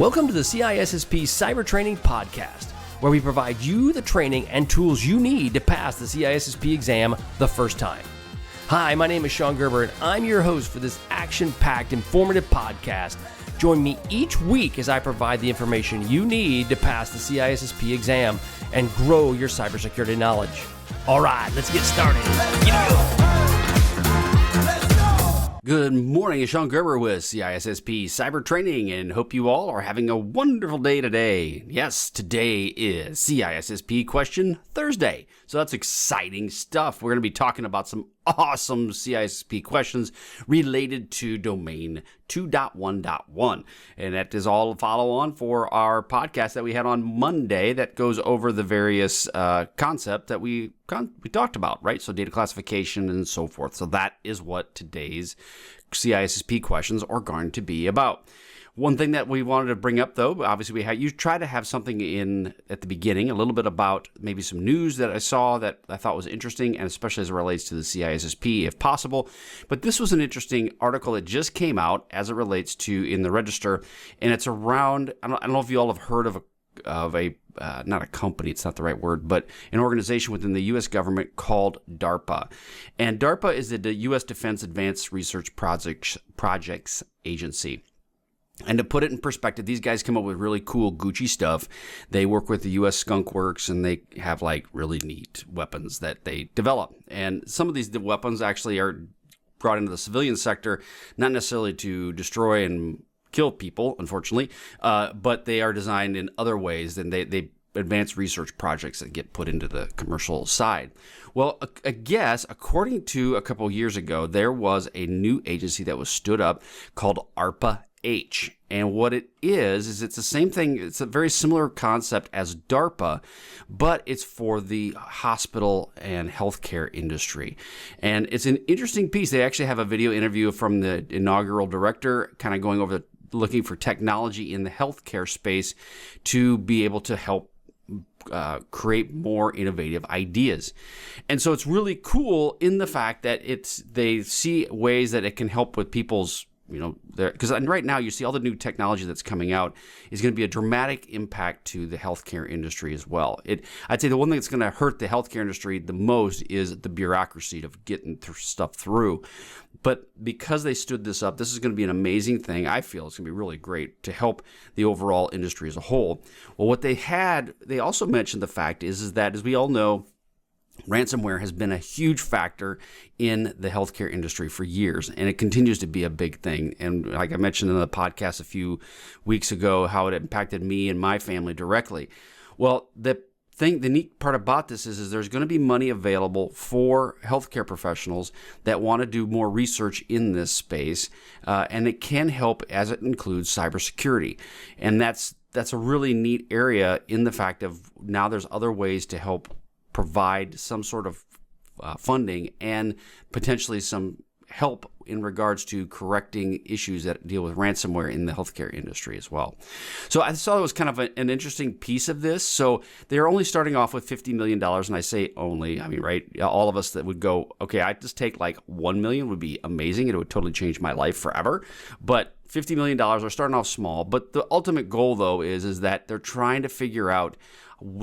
Welcome to the CISSP Cyber Training Podcast, where we provide you the training and tools you need to pass the CISSP exam the first time. Hi, my name is Sean Gerber, and I'm your host for this action-packed, informative podcast. Join me each week as I provide the information you need to pass the CISSP exam and grow your cybersecurity knowledge. All right, let's get started. Good morning, it's Sean Gerber with CISSP Cyber Training, and hope you all are having a wonderful day today. Yes, today is CISSP Question Thursday, so that's exciting stuff. We're going to be talking about some awesome CISSP questions related to domain 2.1.1, and that is all a follow-on for our podcast that we had on Monday that goes over the various concept that we talked about, right? So data classification and so forth. So that is what today's CISSP questions are going to be about. One thing that we wanted to bring up, though, obviously you try to have something in at the beginning, a little bit about maybe some news that I saw that I thought was interesting, and especially as it relates to the CISSP, if possible. But this was an interesting article that just came out as it relates to in the Register, and it's around, I don't know if you all have heard of a not a company, it's not the right word, but an organization within the U.S. government called DARPA. And DARPA is the U.S. Defense Advanced Research Projects Agency. And to put it in perspective, these guys come up with really cool Gucci stuff. They work with the U.S. Skunk Works, and they have like really neat weapons that they develop. And some of these weapons actually are brought into the civilian sector, not necessarily to destroy and kill people, unfortunately, but they are designed in other ways than they advanced research projects that get put into the commercial side. Well, I guess, according to a couple of years ago, there was a new agency that was stood up called ARPA-H. And what it is it's the same thing. It's a very similar concept as DARPA, but it's for the hospital and healthcare industry. And it's an interesting piece. They actually have a video interview from the inaugural director, kind of going over looking for technology in the healthcare space to be able to help create more innovative ideas. And so it's really cool in the fact that they see ways that it can help with people's, because right now you see all the new technology that's coming out is going to be a dramatic impact to the healthcare industry as well. I'd say the one thing that's going to hurt the healthcare industry the most is the bureaucracy of getting stuff through. But because they stood this up, this is going to be an amazing thing. I feel it's going to be really great to help the overall industry as a whole. Well, what they also mentioned the fact is that, as we all know, ransomware has been a huge factor in the healthcare industry for years, and it continues to be a big thing. And like I mentioned in the podcast a few weeks ago, how it impacted me and my family directly. Well, the neat part about this is there's going to be money available for healthcare professionals that want to do more research in this space, and it can help as it includes cybersecurity. And that's a really neat area in the fact of now there's other ways to help provide some sort of funding and potentially some help in regards to correcting issues that deal with ransomware in the healthcare industry as well. So I thought it was kind of an interesting piece of this. So they're only starting off with $50 million, and I say only, right? All of us that would go, okay, I'd just take like $1 million would be amazing. It would totally change my life forever. But $50 million are starting off small. But the ultimate goal, though, is that they're trying to figure out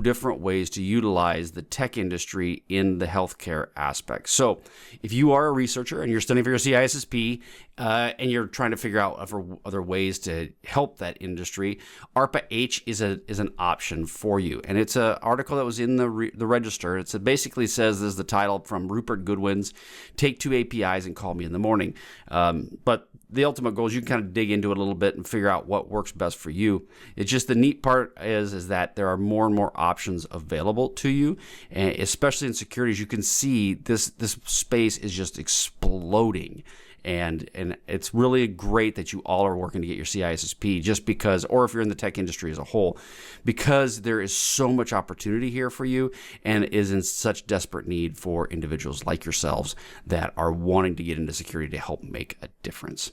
different ways to utilize the tech industry in the healthcare aspect. So if you are a researcher and you're studying for your CISSP and you're trying to figure out other ways to help that industry, ARPA-H is an option for you. And it's an article that was in the Register. It basically says, this is the title from Rupert Goodwin's, "Take 2 APIs and Call Me in the Morning." But the ultimate goal is you can kind of dig into it a little bit and figure out what works best for you. It's just the neat part is that there are more and more options available to you, and especially in security. As you can see, this space is just exploding. And it's really great that you all are working to get your CISSP, just because, or if you're in the tech industry as a whole, because there is so much opportunity here for you and is in such desperate need for individuals like yourselves that are wanting to get into security to help make a difference.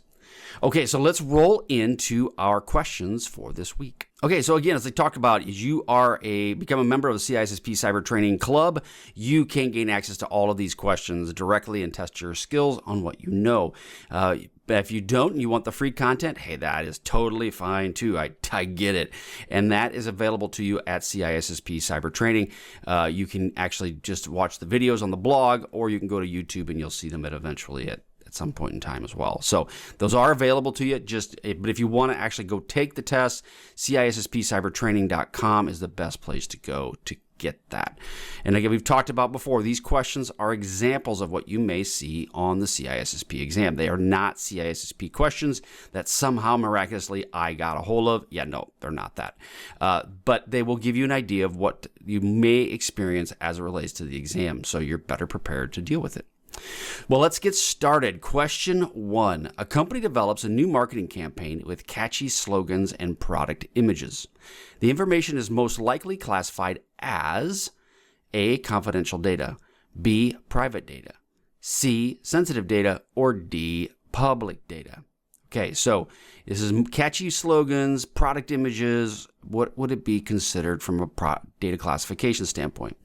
Okay, so let's roll into our questions for this week. Okay, so again, as I talked about, become a member of the CISSP Cyber Training Club. You can gain access to all of these questions directly and test your skills on what you know. But if you don't and you want the free content, hey, that is totally fine too. I get it. And that is available to you at CISSP Cyber Training. You can actually just watch the videos on the blog, or you can go to YouTube and you'll see them eventually at some point in time as well. So those are available to you. But if you want to actually go take the test, CISSPcybertraining.com is the best place to go to get that. And again, we've talked about before, these questions are examples of what you may see on the CISSP exam. They are not CISSP questions that somehow miraculously I got a hold of. Yeah, no, they're not that. But they will give you an idea of what you may experience as it relates to the exam, so you're better prepared to deal with it. Well, let's get started. Question 1. A company develops a new marketing campaign with catchy slogans and product images. The information is most likely classified as A, confidential data, B, private data, C, sensitive data, or D, public data. Okay, so this is catchy slogans, product images. What would it be considered from a data classification standpoint?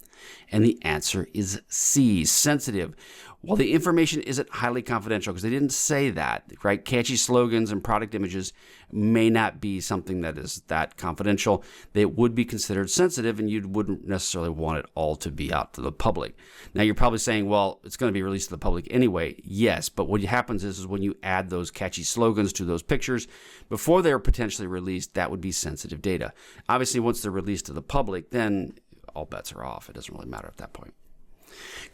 And the answer is C, sensitive. Well, the information isn't highly confidential because they didn't say that, right? Catchy slogans and product images may not be something that is that confidential. They would be considered sensitive, and you wouldn't necessarily want it all to be out to the public. Now, you're probably saying, well, it's going to be released to the public anyway. Yes, but what happens is when you add those catchy slogans to those pictures, before they're potentially released, that would be sensitive data. Obviously, once they're released to the public, then all bets are off. It doesn't really matter at that point.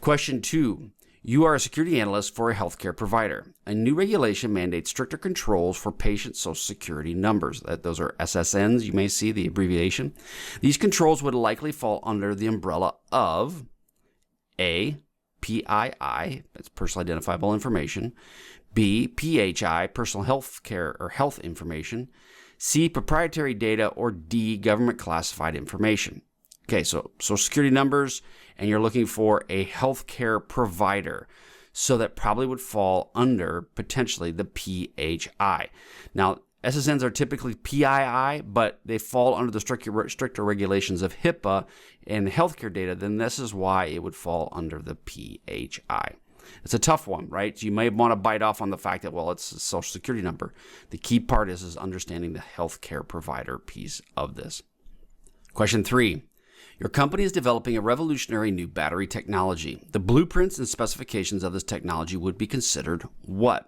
Question 2. You are a security analyst for a healthcare provider. A new regulation mandates stricter controls for patient social security numbers. Those are SSNs. You may see the abbreviation. These controls would likely fall under the umbrella of A, PII, that's personal identifiable information, B, PHI, personal health care or health information, C, proprietary data, or D, government classified information. Okay, so Social Security numbers, and you're looking for a healthcare provider. So that probably would fall under potentially the PHI. Now, SSNs are typically PII, but they fall under the stricter regulations of HIPAA and healthcare data. Then this is why it would fall under the PHI. It's a tough one, right? You may want to bite off on the fact that, well, it's a Social Security number. The key part is understanding the healthcare provider piece of this. Question 3. Your company is developing a revolutionary new battery technology. The blueprints and specifications of this technology would be considered what?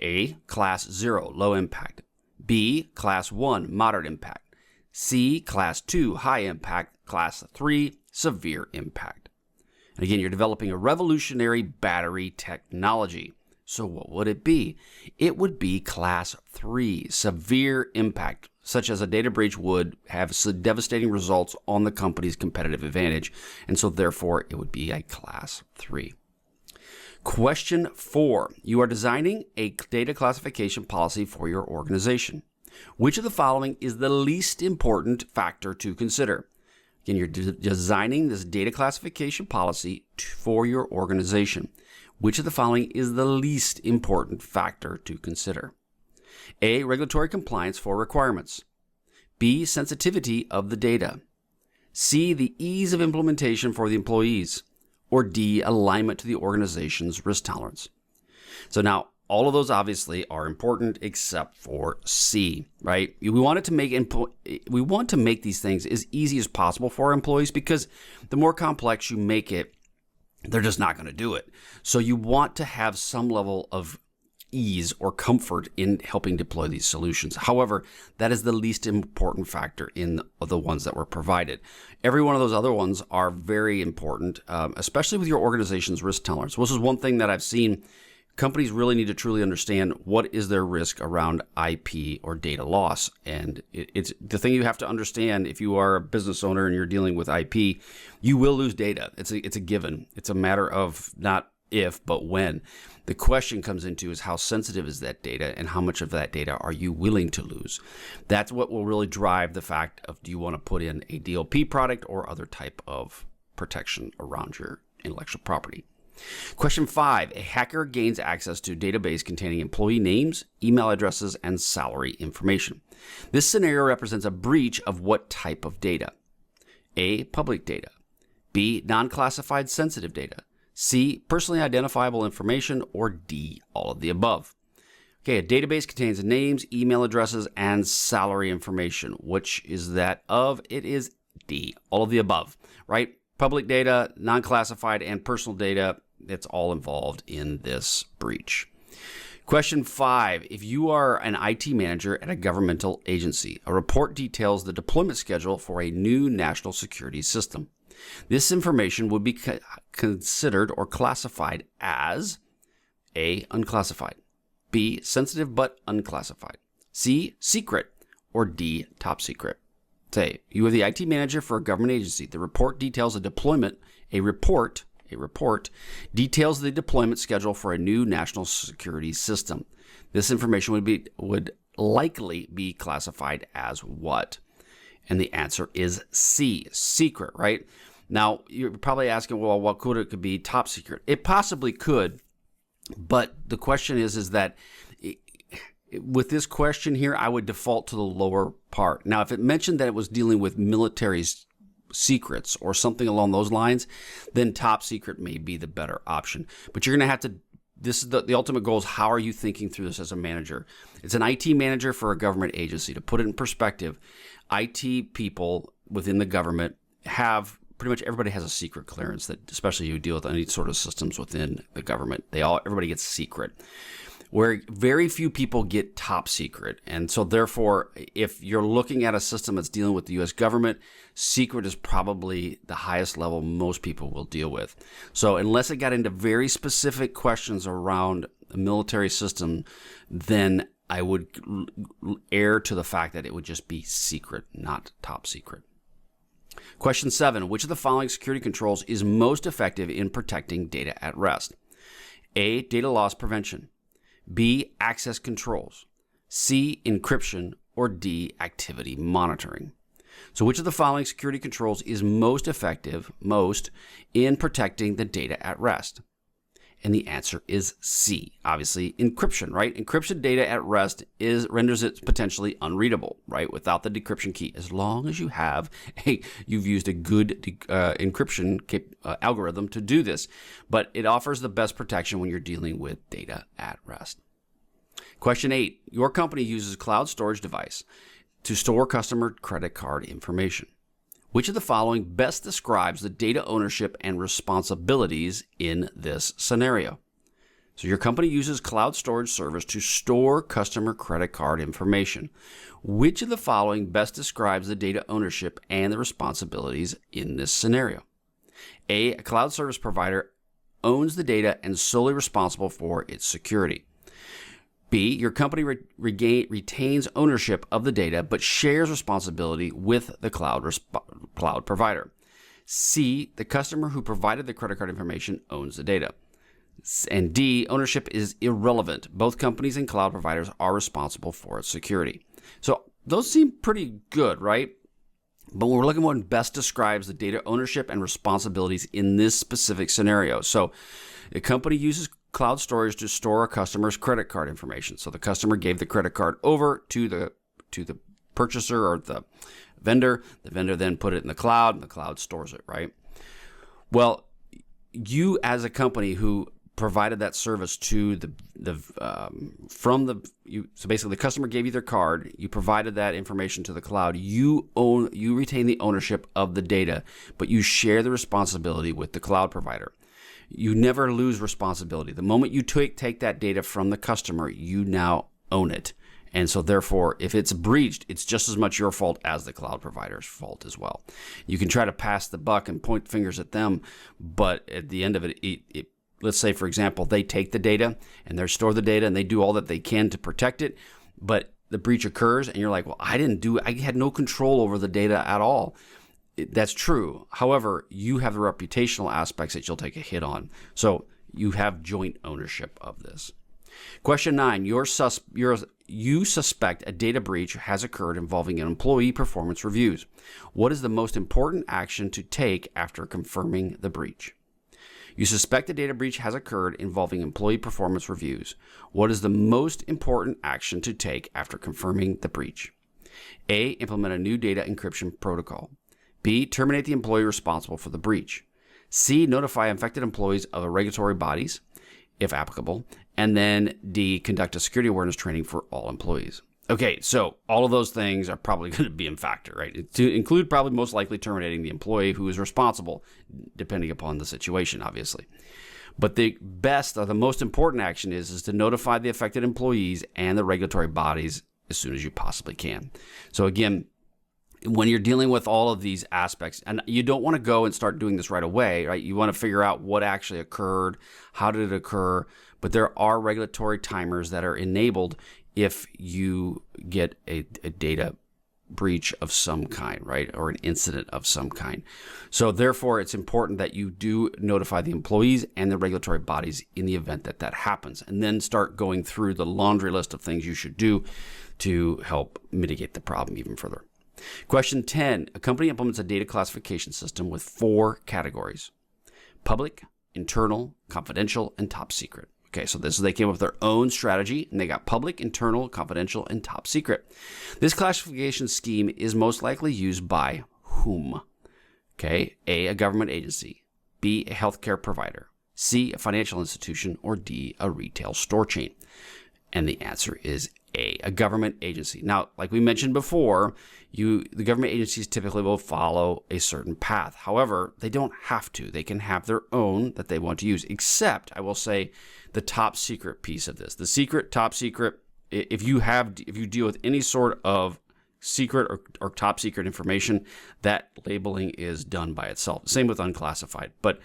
A, Class 0, low impact. B, Class 1, moderate impact. C, Class 2, high impact. Class 3, severe impact. And again, you're developing a revolutionary battery technology. So what would it be? It would be Class 3, severe impact, such as a data breach would have devastating results on the company's competitive advantage, and so therefore it would be a Class 3. Question 4. You are designing a data classification policy for your organization. Which of the following is the least important factor to consider? Again, you're designing this data classification policy for your organization. Which of the following is the least important factor to consider? A, regulatory compliance for requirements. B, sensitivity of the data. C, the ease of implementation for the employees. Or D, alignment to the organization's risk tolerance. So now, all of those obviously are important except for C, right? We want to make these things as easy as possible for our employees, because the more complex you make it, they're just not going to do it. So you want to have some level of ease or comfort in helping deploy these solutions. However, that is the least important factor in the ones that were provided. Every one of those other ones are very important, especially with your organization's risk tolerance. This is one thing that I've seen. Companies really need to truly understand what is their risk around IP or data loss. And it's the thing you have to understand. If you are a business owner and you're dealing with IP, you will lose data. It's a given. It's a matter of not if, but when. The question comes into is how sensitive is that data, and how much of that data are you willing to lose? That's what will really drive the fact of, do you want to put in a DLP product or other type of protection around your intellectual property? Question 5. A hacker gains access to a database containing employee names, email addresses, and salary information. This scenario represents a breach of what type of data? A. Public data. B. Non-classified sensitive data. C. Personally identifiable information. Or D. All of the above. Okay, a database contains names, email addresses, and salary information. Which is that of? It is D. All of the above, right? Public data, non-classified, and personal data, it's all involved in this breach. Question 5. If you are an IT manager at a governmental agency, a report details the deployment schedule for a new national security system. This information would be considered or classified as A. Unclassified. B. Sensitive but unclassified. C. Secret. Or D. Top secret. Say, you are the IT manager for a government agency. The report details a deployment. A report details the deployment schedule for a new national security system. This information would likely be classified as what? And the answer is C. Secret, right? Now, you're probably asking, well, what could it be? Top secret. It possibly could, but the question is that with this question here, I would default to the lower part. Now, if it mentioned that it was dealing with military secrets or something along those lines, then top secret may be the better option. But you're going to have to, this is the ultimate goal is how are you thinking through this as a manager? It's an IT manager for a government agency. To put it in perspective, IT people within the government have, pretty much everybody has a secret clearance, that especially you deal with any sort of systems within the government. Everybody gets secret, where very few people get top secret. And so therefore, if you're looking at a system that's dealing with the U.S. government, secret is probably the highest level most people will deal with. So unless it got into very specific questions around a military system, then I would err to the fact that it would just be secret, not top secret. Question 7. Which of the following security controls is most effective in protecting data at rest? A. Data loss prevention. B. Access controls. C. Encryption. Or D. Activity monitoring. So which of the following security controls is most effective, in protecting the data at rest? And the answer is C. Obviously, encryption, right? Encryption data at rest renders it potentially unreadable, right? Without the decryption key. As long as you've used a good encryption algorithm to do this. But it offers the best protection when you're dealing with data at rest. Question 8. Your company uses a cloud storage device to store customer credit card information. Which of the following best describes the data ownership and responsibilities in this scenario? So your company uses cloud storage service to store customer credit card information. Which of the following best describes the data ownership and the responsibilities in this scenario? A cloud service provider owns the data and is solely responsible for its security. B, your company retains ownership of the data but shares responsibility with the cloud provider. C, the customer who provided the credit card information owns the data. And D, ownership is irrelevant. Both companies and cloud providers are responsible for its security. So those seem pretty good, right? But we're looking at what best describes the data ownership and responsibilities in this specific scenario. So the company uses cloud storage to store a customer's credit card information. So the customer gave the credit card over to the purchaser or the vendor. The vendor then put it in the cloud, and the cloud stores it, right? Well, you as a company who provided that service to so basically the customer gave you their card, you provided that information to the cloud, you retain the ownership of the data, but you share the responsibility with the cloud provider. You never lose responsibility. The moment you take that data from the customer, you now own it. And so therefore, if it's breached, it's just as much your fault as the cloud provider's fault as well. You can try to pass the buck and point fingers at them, but at the end of it, let's say, for example, they take the data and they store the data and they do all that they can to protect it, but the breach occurs and you're like, well, I had no control over the data at all. That's true. However, you have the reputational aspects that you'll take a hit on. So you have joint ownership of this. Question 9, you suspect a data breach has occurred involving employee performance reviews. What is the most important action to take after confirming the breach? You suspect a data breach has occurred involving employee performance reviews. What is the most important action to take after confirming the breach? A. Implement a new data encryption protocol. B. Terminate the employee responsible for the breach. C. Notify infected employees of the regulatory bodies, if applicable. And then D. Conduct a security awareness training for all employees. Okay, so all of those things are probably going to be in factor, right? To include probably most likely terminating the employee who is responsible, depending upon the situation, obviously. But the best or the most important action is to notify the affected employees and the regulatory bodies as soon as you possibly can. So again, when you're dealing with all of these aspects, and you don't want to go and start doing this right away, right? You want to figure out what actually occurred, how did it occur, but there are regulatory timers that are enabled if you get a data breach of some kind, right? Or an incident of some kind. So therefore, it's important that you do notify the employees and the regulatory bodies in the event that that happens, and then start going through the laundry list of things you should do to help mitigate the problem even further. Question 10. A company implements a data classification system with 4 categories: public, internal, confidential, and top secret. Okay, so they came up with their own strategy, and they got public, internal, confidential, and top secret. This classification scheme is most likely used by whom? Okay, A, government agency, B, a healthcare provider, C, a financial institution, or D, a retail store chain. And the answer is a government agency. Now, like we mentioned before, the government agencies typically will follow a certain path. However, they don't have to. They can have their own that they want to use, except, I will say, the top secret piece of this. The top secret, if you deal with any sort of secret or top secret information, that labeling is done by itself. Same with unclassified. But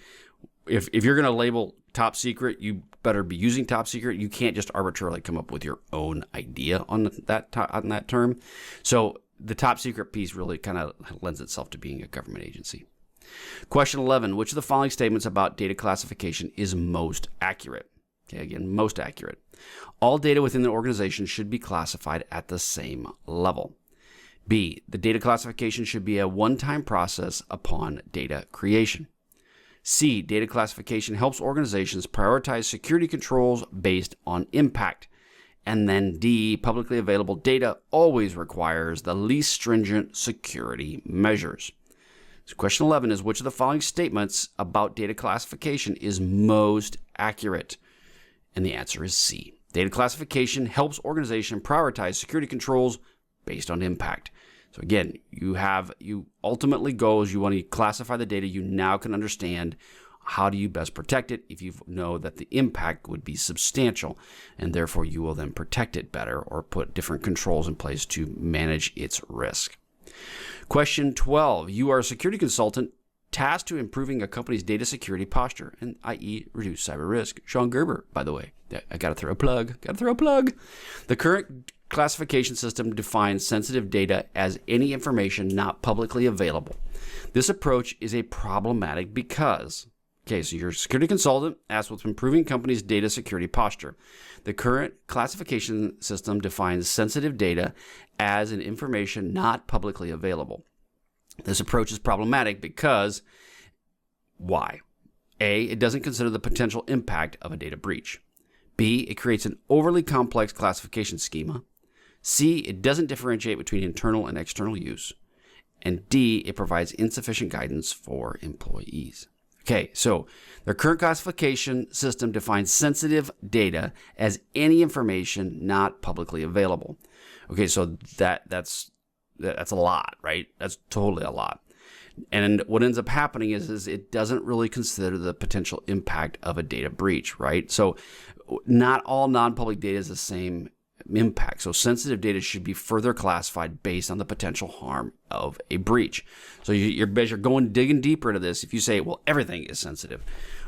if you're going to label top secret, you better be using top secret. You can't just arbitrarily come up with your own idea on that term. So the top secret piece really kind of lends itself to being a government agency. Question 11, which of the following statements about data classification is most accurate? Okay, again, most accurate. All data within the organization should be classified at the same level. B, the data classification should be a one-time process upon data creation. C, data classification helps organizations prioritize security controls based on impact. And then D, publicly available data always requires the least stringent security measures. So question 11 is, which of the following statements about data classification is most accurate? And the answer is C. Data classification helps organizations prioritize security controls based on impact. So again, you ultimately goes, you want to classify the data. You now can understand how do you best protect it if you know that the impact would be substantial, and therefore you will then protect it better or put different controls in place to manage its risk. Question 12. You are a security consultant tasked to improving a company's data security posture, and i.e. reduce cyber risk. Sean Gerber, by the way. I got to throw a plug. The current classification system defines sensitive data as any information not publicly available. This approach is a problematic because, okay, so you're a security consultant asked with improving company's data security posture. The current classification system defines sensitive data as an information not publicly available. This approach is problematic because, why? A, it doesn't consider the potential impact of a data breach. B, it creates an overly complex classification schema. C, it doesn't differentiate between internal and external use. And D, it provides insufficient guidance for employees. Okay, so their current classification system defines sensitive data as any information not publicly available. Okay, so that's a lot, right? That's totally a lot. And what ends up happening is it doesn't really consider the potential impact of a data breach, right? So not all non-public data is the same impact. So sensitive data should be further classified based on the potential harm of a breach. So you're digging deeper into this. If you say, well, everything is sensitive.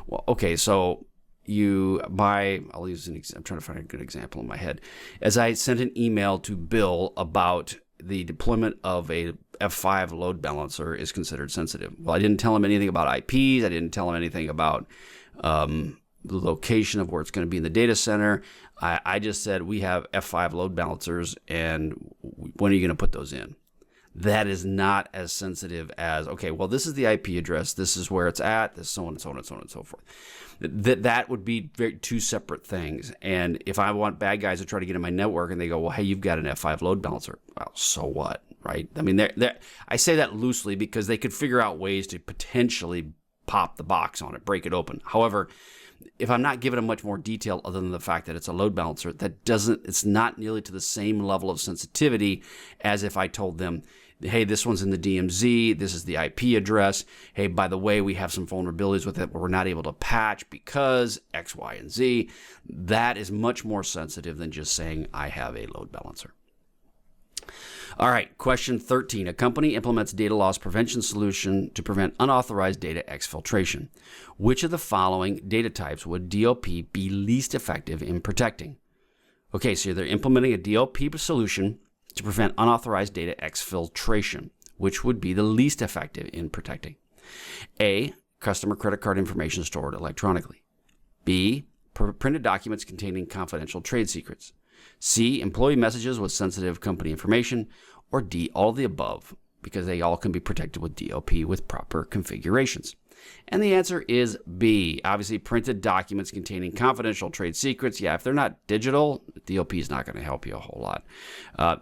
Well, okay, so I'll use I'm trying to find a good example in my head. As I sent an email to Bill about the deployment of a F5 load balancer is considered sensitive. Well, I didn't tell him anything about IPs. I didn't tell him anything about the location of where it's going to be in the data center. I just said, we have F5 load balancers, and when are you going to put those in? that is not as sensitive as, okay, well, this is the IP address, this is where it's at, this so on and so on and so on and so forth. That would be two separate things. And if I want bad guys to try to get in my network and they go, well, hey, you've got an F5 load balancer. Well, so what, right? I mean, I say that loosely because they could figure out ways to potentially pop the box on it, break it open. However, if I'm not giving them much more detail other than the fact that it's a load balancer, it's not nearly to the same level of sensitivity as if I told them, hey, this one's in the DMZ, this is the IP address. Hey, by the way, we have some vulnerabilities with it where we're not able to patch because X, Y, and Z. That is much more sensitive than just saying I have a load balancer. All right, question 13. A company implements data loss prevention solution to prevent unauthorized data exfiltration. Which of the following data types would DLP be least effective in protecting? Okay, so they're implementing a DLP solution to prevent unauthorized data exfiltration. Which would be the least effective in protecting? A, customer credit card information stored electronically. B, printed documents containing confidential trade secrets. C, employee messages with sensitive company information. Or D, all of the above, because they all can be protected with DLP with proper configurations. And the answer is B. Obviously, printed documents containing confidential trade secrets. Yeah, if they're not digital, DLP is not going to help you a whole lot.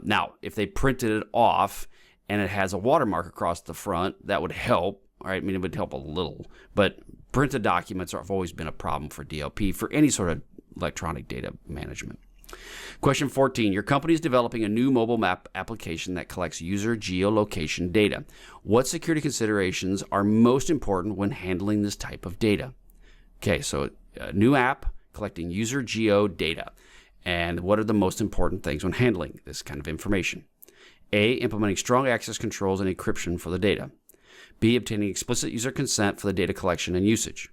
Now, if they printed it off and it has a watermark across the front, that would help. All right, I mean, it would help a little. But printed documents have always been a problem for DLP for any sort of electronic data management. Question 14. Your company is developing a new mobile map application that collects user geolocation data. What security considerations are most important when handling this type of data? Okay, so a new app collecting user geo data. And what are the most important things when handling this kind of information? A, implementing strong access controls and encryption for the data. B, obtaining explicit user consent for the data collection and usage.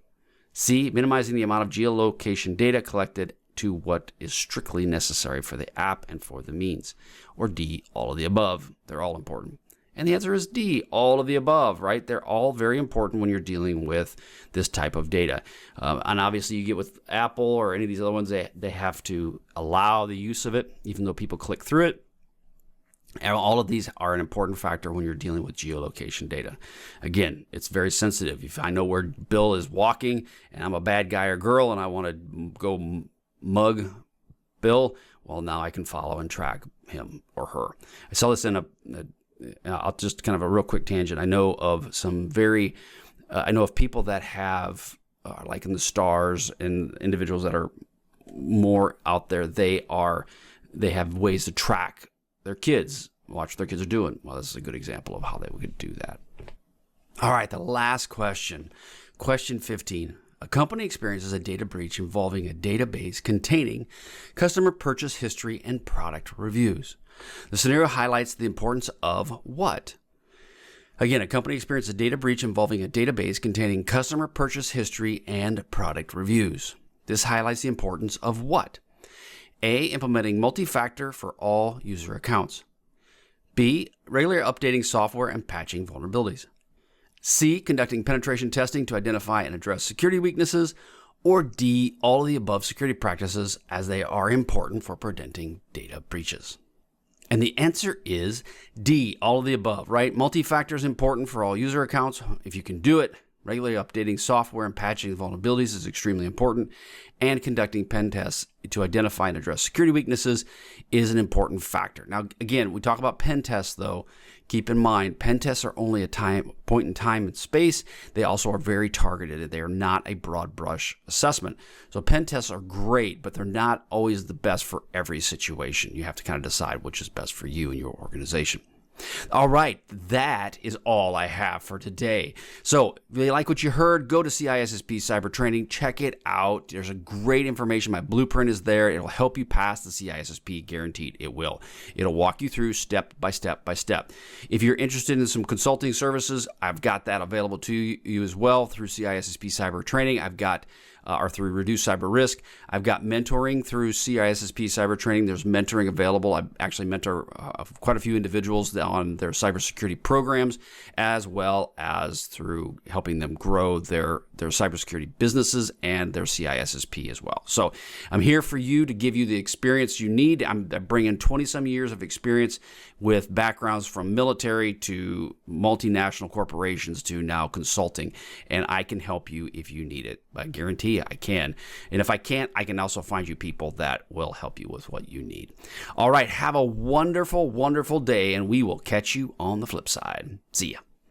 C, minimizing the amount of geolocation data collected to what is strictly necessary for the app and for the means. Or D, all of the above. They're all important. And the answer is D, all of the above, right? They're all very important when you're dealing with this type of data. And obviously you get with Apple or any of these other ones, they have to allow the use of it, even though people click through it. And all of these are an important factor when you're dealing with geolocation data. Again, it's very sensitive. If I know where Bill is walking and I'm a bad guy or girl and I want to go mug Bill, well, now I can follow and track him or her. I saw this in I'll just kind of a real quick tangent. I know of people that have, like in the stars and individuals that are more out there, they have ways to track their kids, watch what their kids are doing. Well, this is a good example of how they would do that. All right, the last question. Question 15. A company experiences a data breach involving a database containing customer purchase history and product reviews. The scenario highlights the importance of what? Again, a company experiences a data breach involving a database containing customer purchase history and product reviews. This highlights the importance of what? A, implementing multi-factor for all user accounts. B, regularly updating software and patching vulnerabilities. C, conducting penetration testing to identify and address security weaknesses. Or D, all of the above security practices as they are important for preventing data breaches. And the answer is D, all of the above, right? Multi-factor is important for all user accounts. If you can do it, regularly updating software and patching vulnerabilities is extremely important. And conducting pen tests to identify and address security weaknesses is an important factor. Now, again, we talk about pen tests, though. Keep in mind, pen tests are only a point in time and space. They also are very targeted. They are not a broad brush assessment. So pen tests are great, but they're not always the best for every situation. You have to kind of decide which is best for you and your organization. All right, that is all I have for today. So if you like what you heard, go to CISSP Cyber Training, check it out. There's a great information. My blueprint is there. It'll help you pass the CISSP, guaranteed it will. It'll walk you through step by step by step. If you're interested in some consulting services, I've got that available to you as well through CISSP Cyber Training. I've got or through Reduce Cyber Risk. I've got mentoring through CISSP Cyber Training. There's mentoring available. I actually mentor quite a few individuals on their cybersecurity programs, as well as through helping them grow their cybersecurity businesses and their CISSP as well. So I'm here for you to give you the experience you need. I'm bringing 20-some years of experience with backgrounds from military to multinational corporations to now consulting, and I can help you if you need it. I guarantee you I can. And if I can't, I can also find you people that will help you with what you need. All right, have a wonderful, wonderful day, and we will catch you on the flip side. See ya.